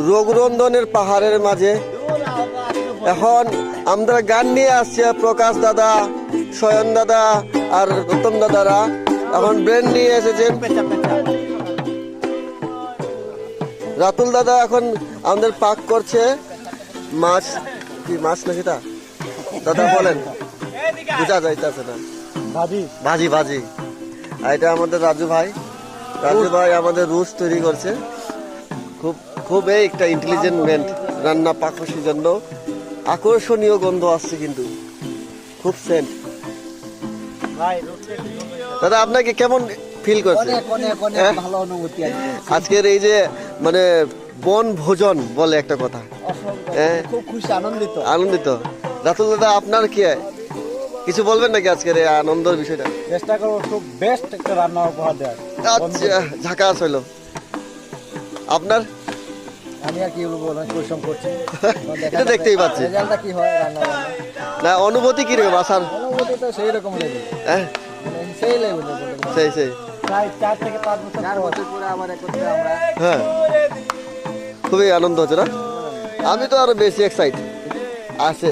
রঘুরন্ধনের পাহাড়ের মাঝে এখন আমরা গান নিয়ে আসছি। প্রকাশ দাদা, শয়ন দাদা আর রতন দাদারা এখন ব্রেন নিয়ে এসেছেন। রাতুল দাদা এখন আমাদের পাক করছে মাছ। কি মাছ নাকি তা দাদা বলেন, বুঝা যাইতেছে না। ভাজি ভাজি। আর এটা আমাদের রাজু ভাই আমাদের রুচ তৈরি করছে। খুব খুব একটা ইন্টেলিজেন্ট ম্যান। রান্না পাকশির জন্য আকর্ষণীয় গন্ধ আসছে, কিন্তু খুব সেন্ট। দাদা আপনাকে কেমন ফিল করছে আজকের এই যে মানে বন ভোজন বলে একটা কথা? খুব খুশি, আনন্দিত। রাতুল দাদা আপনার কি কিছু বলবেন নাকি আজকের এই আনন্দের বিষয়টা? চেষ্টা করবো খুব বেস্ট একটা রান্না উপহার দেওয়ার। আচ্ছা, ঝাকাস হইলো। আপনার আমি আর কি বলবো, পরিশ্রম করছি। এটা দেখতেই পাচ্ছি। রেজাল্টটা কি হয় রান্না না, অনুভূতি কি রকম আসার? অনুভূতি তো সেই রকম লেগে, হ্যাঁ সেই লেভেলে সেই প্রায় 4 থেকে 5 বছর পরে আবার একত্রে আমরা। হ্যাঁ, খুবই আনন্দ হচ্ছে না? আমি তো আরো বেশি এক্সাইট আছে।